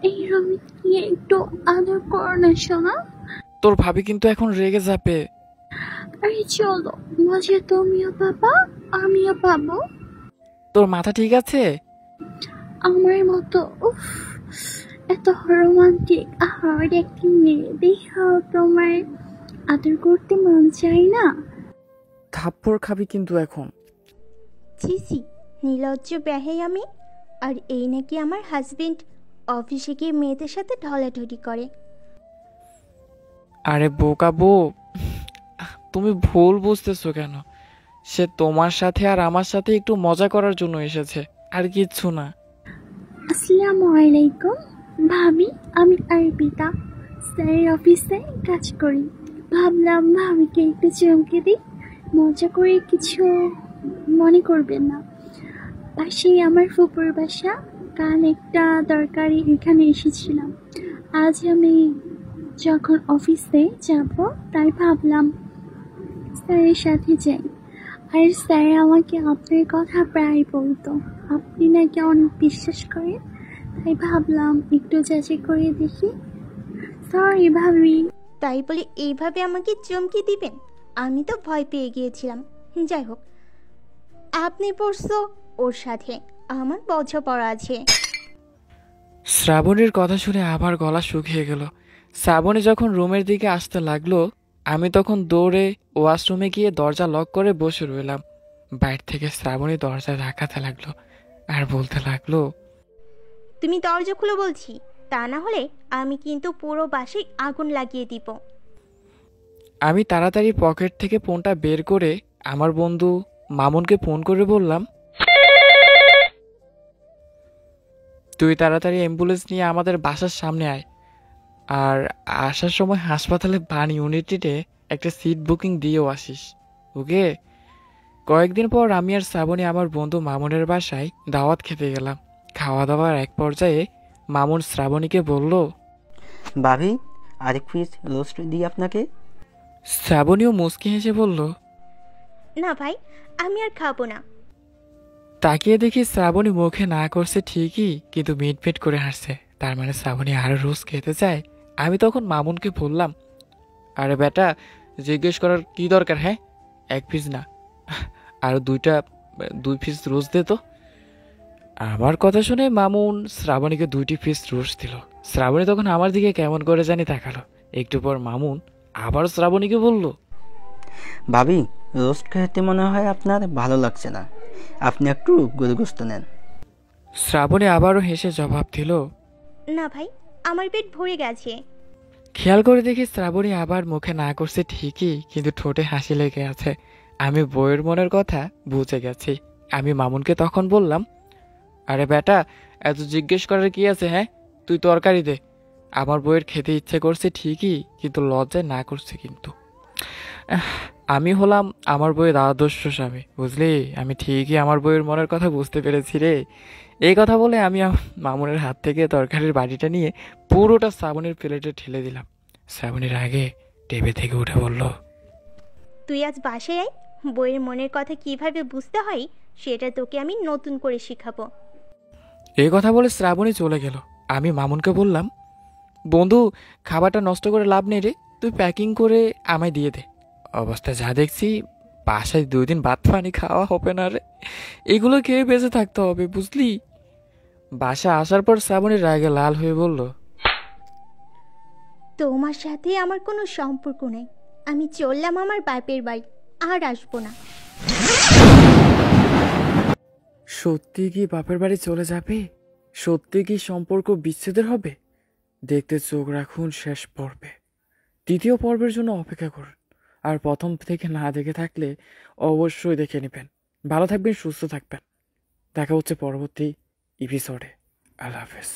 এই রুমে গিয়ে একটু আদর করো না সোনা। তোর ভাবি কিন্তু এখন রেগে যাবে। আরে চলো, মজা তুমিও পাবা আমিও পাবো। তোর মাথা ঠিক আছে? আমার মতো উফ, এত রোমান্টিক আর একটি মেয়ে দেখাও তোমার আদর করতে মন চাই না? থাপ্পড় খাবি কিন্তু এখন। ছিছি, নির্লজ্জ বেহাই আমি। আর এই নাকি আমার হাজবেন্ড অফিসে গিয়ে মেয়েদের সাথে ঢলাঢলি করে। আরে বোকা বউ, তুমি ভুল বুঝতেছো কেন? সে তোমার সাথে আর আমার সাথে একটু মজা করার জন্য এসেছে, আর কিচ্ছু না। আসসালামু আলাইকুম ভাবি, আমি অর্পিতা, স্যারের অফিসে কাজ করি। ভাবলাম ভাবিকে একটু চমকে দিই, মজা করে, কিছু মনে করবেন না। পাশেই আমার ফুপুর বাসা, কাল একটা দরকারি এখানে এসেছিলাম। আজ আমি যখন অফিসে যাব তাই ভাবলাম স্যারের সাথে যাই। আর স্যার আমাকে আপনার কথা প্রায় বলতো, আপনি নাকি অনেক বিশ্বাস করেন, তাই ভাবলাম একটু যাচাই করে দেখি। সরি ভাবি। তাই বলে এইভাবে আমাকে চমকে দিবেন? আমি তো ভয় পেয়ে গিয়েছিলাম। যাই হোক, আপনি পড়ছো ওর সাথে, আমার বোঝাপড়া আছে। শ্রাবণীর কথা শুনে আবার গলা শুকিয়ে গেল। শ্রাবণী যখন রুমের দিকে আসতে লাগলো, আমি তখন দৌড়ে ওয়াশরুমে গিয়ে দরজা লক করে বসে রইলাম। বাইরে থেকে শ্রাবণী দরজা ধাক্কাতে লাগলো আর বলতে লাগলো, তুমি দরজা খুলে বলছি, তা না হলে আমি কিন্তু পুরো বাসায় আগুন লাগিয়ে দিব। আমি তাড়াতাড়ি পকেট থেকে ফোনটা বের করে আমার বন্ধু মামুনকে ফোন করে বললাম, তুই তাড়াতাড়ি অ্যাম্বুলেন্স নিয়ে আমাদের বাসার সামনে আয়, আর আসার সময় হাসপাতালে বান ইউনিটিতে একটা সিট বুকিং দিয়েও আসিস, ওকে? কয়েকদিন পর আমি আর শ্রাবণী আমার বন্ধু মামুনের বাসায় দাওয়াত খেতে গেলাম। খাওয়া দাওয়ার এক পর্যায়ে মামুন শ্রাবণীকে বলল, ভাবি, আরেক পিস রোস্ট দিই আপনাকে? শ্রাবণীও মুচকি হেসে বলল, না ভাই, আমি আর খাবো না। তাকিয়ে দেখি শ্রাবণী মুখে না করছে ঠিকই, কিন্তু মিটমিট করে হাসছে। তার মানে শ্রাবণী আরো রোজ খেতে চায়। আমি তখন মামুনকে বললাম, আরে বেটা, জিজ্ঞেস করার কি দরকার? হ্যাঁ, এক পিস না, আরো দুই পিস রোজ দে তো। আমার কথা শুনে মামুন শ্রাবণীকে 2টি পিস রোজ দিল। শ্রাবণী তখন আমার দিকে কেমন করে জানি তাকালো। একটু পর মামুন আবার শ্রাবণীকে বলল, ভাবি, রোস্ট খেতে মনে হয় আপনার ভালো লাগছে না, আপনি একটু গরু গোস্ত নেন। শ্রাবণী আবারও হেসে জবাব দিল, না ভাই, আমার পেট ভরে গেছে। খেয়াল করে দেখি শ্রাবণী আবার মুখে না করছে ঠিকই, কিন্তু ঠোঁটে হাসি লেগে আছে। আমি বইয়ের মনের কথা বুঝে গেছি। আমি মামুনকে তখন বললাম, আরে বেটা, এত জিজ্ঞেস করার কি আছে? হ্যাঁ, তুই তরকারি দে। আমার বইয়ের খেতে ইচ্ছে করছে ঠিকই, কিন্তু লজ্জায় না করছে। কিন্তু আহ, আমি হলাম আমার বইয়ের আদর্শ স্বামী, বুঝলি? আমি ঠিকই আমার বইয়ের মনের কথা বুঝতে পেরেছি রে। এই কথা বলে আমি মামুনের হাত থেকে তরকারির বাটিটা নিয়ে পুরোটা শ্রাবণীর প্লেটে ঠেলে দিলাম। শ্রাবণীর আগে টেবিল থেকে উঠে বলল, তুই আজ বাসায় আয়, বইয়ের মনের কথা কিভাবে বুঝতে হয় সেটা তোকে আমি নতুন করে শিখাবো। এই কথা বলে শ্রাবণী চলে গেল। আমি মামুনকে বললাম, বন্ধু, খাবারটা নষ্ট করে লাভ নেই রে, তুই প্যাকিং করে আমায় দিয়ে দে। অবস্থা যা দেখছি, বাসায় 2 দিন ভাত পানি খাওয়া হবে না রে। এগুলো খেয়ে বেঁচে থাকতে হবে, বুঝলি? বাসা আসার পর শ্রাবণী রাগে লাল হয়ে বলল, তোমার সাথে আমার কোনো সম্পর্ক নেই, আমি চললাম আমার বাপের বাড়ি, আর আসবো না। সত্যি কি বাপের বাড়ি চলে যাবে? সত্যি কি সম্পর্ক বিচ্ছেদের হবে? দেখতে চোখ রাখুন শেষ পর্বে। 2য় পর্বের জন্য অপেক্ষা করুন। আর প্রথম থেকে না দেখে থাকলে অবশ্যই দেখে নেবেন। ভালো থাকবেন, সুস্থ থাকবেন। দেখা হচ্ছে পরবর্তী এপিসোডে। আল্লাহ হাফেজ।